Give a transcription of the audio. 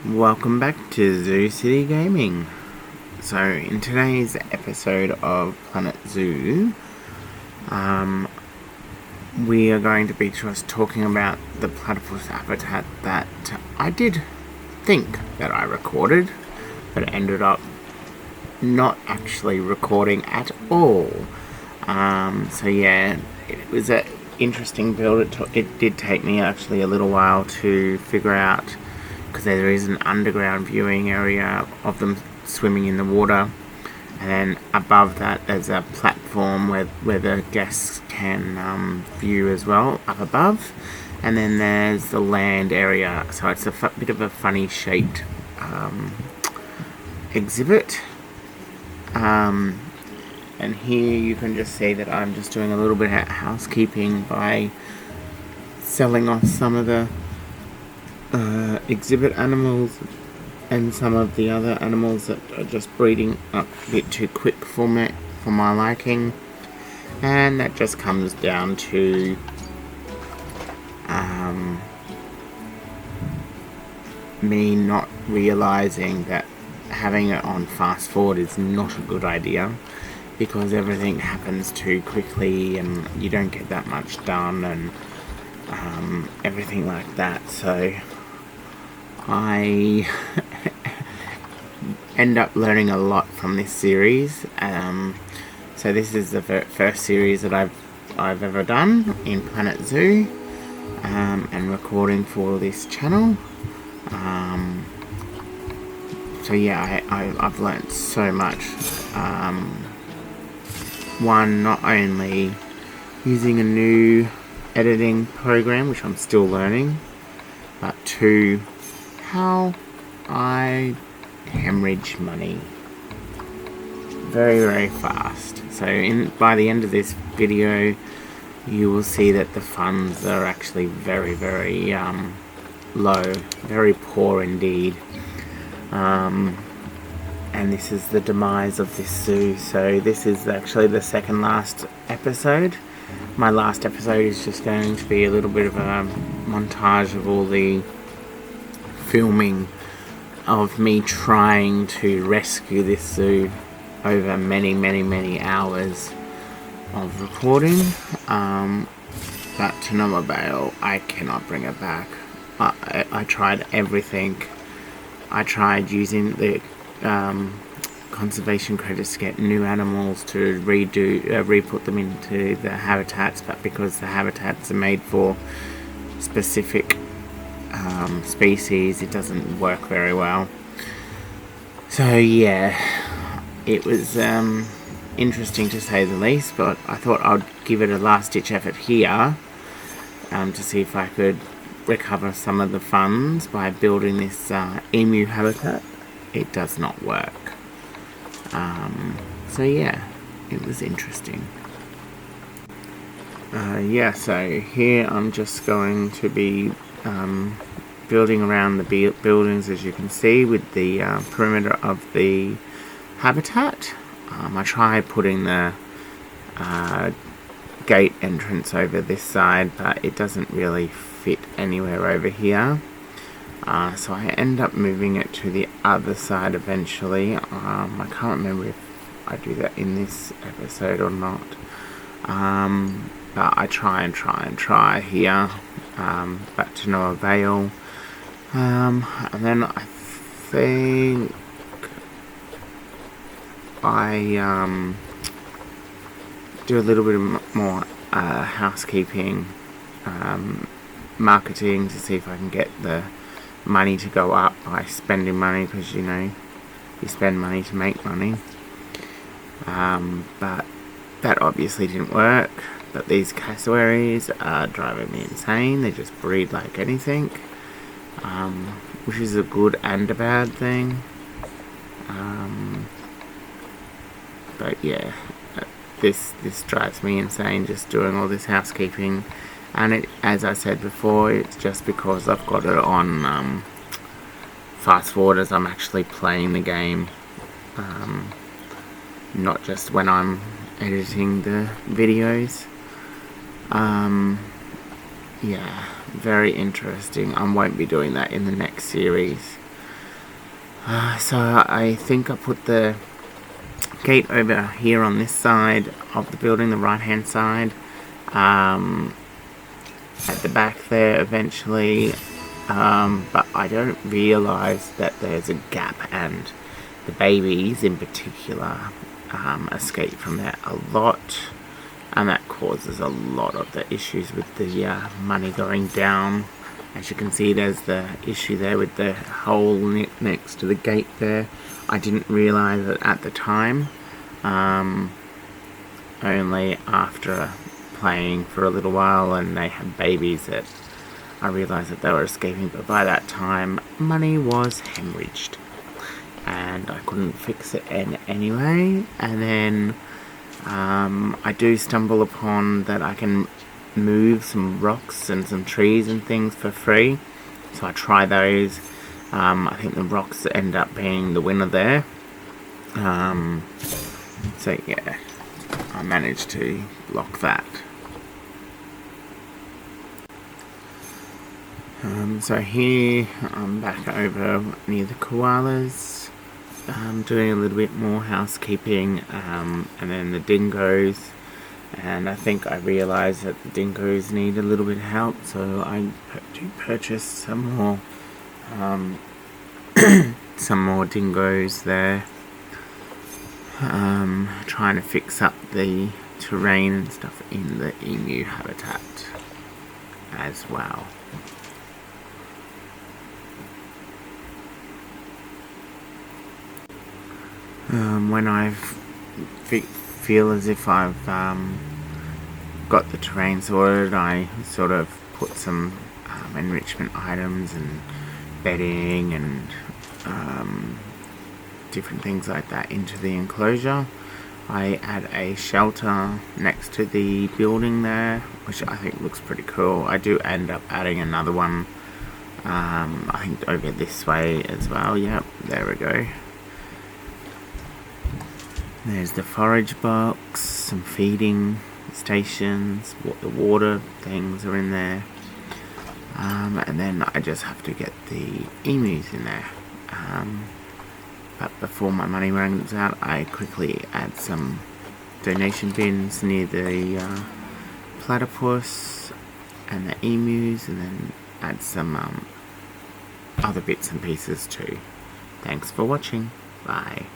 Welcome back to Zoo City Gaming. So in today's episode of Planet Zoo, we are going to be just talking about the platypus habitat that I did think that I recorded, but ended up not actually recording at all. So yeah, it was an interesting build. It did take me actually a little while to figure out, because there is an underground viewing area of them swimming in the water, and then above that there's a platform where the guests can view as well up above, and then there's the land area, so it's a bit of a funny shaped exhibit. And here you can just see that I'm just doing a little bit of housekeeping by selling off some of the exhibit animals and some of the other animals that are just breeding up a bit too quick for my liking, and that just comes down to me not realizing that having it on fast forward is not a good idea, because everything happens too quickly and you don't get that much done and everything like that. So I end up learning a lot from this series. So this is the first series that I've ever done in Planet Zoo, and recording for this channel. So yeah, I've learnt so much. One, not only using a new editing program, which I'm still learning, but two, how I hemorrhage money very, very fast. So by the end of this video, you will see that the funds are actually very, very low, very poor indeed. And this is the demise of this zoo. So this is actually the second last episode. My last episode is just going to be a little bit of a montage of all the filming of me trying to rescue this zoo over many, many, many hours of recording. But to no avail. I cannot bring it back. I tried everything. I tried using the conservation credits to get new animals to re-put them into the habitats, but because the habitats are made for specific species, it doesn't work very well. So yeah, it was interesting to say the least, but I thought I'd give it a last ditch effort here to see if I could recover some of the funds by building this emu habitat. It does not work. So yeah, it was interesting. So here I'm just going to be building around the buildings, as you can see, with the perimeter of the habitat. I tried putting the gate entrance over this side, but it doesn't really fit anywhere over here. So I end up moving it to the other side eventually. I can't remember if I do that in this episode or not. But I try here, but to no avail. And then I think I do a little bit more housekeeping, marketing, to see if I can get the money to go up by spending money, because you spend money to make money. But that obviously didn't work. But these cassowaries are driving me insane. They just breed like anything, which is a good and a bad thing. But yeah, this drives me insane, just doing all this housekeeping. And it, as I said before, it's just because I've got it on fast forward as I'm actually playing the game, not just when I'm editing the videos. Yeah, very interesting. I won't be doing that in the next series. So I think I put the gate over here on this side of the building, the right hand side, at the back there eventually, but I don't realise that there's a gap, and the babies in particular escape from there a lot, and that causes a lot of the issues with the money going down. As you can see, there's the issue there with the hole next to the gate there. I didn't realise it at the time, only after playing for a little while and they had babies that I realised that they were escaping, but by that time money was hemorrhaged and I couldn't fix it anyway. And then I do stumble upon that I can move some rocks and some trees and things for free, so I try those. I think the rocks end up being the winner there. So yeah, I managed to block that. So here I'm back over near the koalas, doing a little bit more housekeeping, and then the dingoes. And I think I realised that the dingoes need a little bit of help, so I do purchase some more some more dingoes there. Trying to fix up the terrain and stuff in the emu habitat as well. When I feel as if I've got the terrain sorted, I sort of put some enrichment items and bedding and different things like that into the enclosure. I add a shelter next to the building there, which I think looks pretty cool. I do end up adding another one, I think over this way as well. Yep, there we go. There's the forage box, some feeding stations, the water things are in there, and then I just have to get the emus in there. But before my money runs out, I quickly add some donation bins near the platypus and the emus, and then add some other bits and pieces too. Thanks for watching. Bye.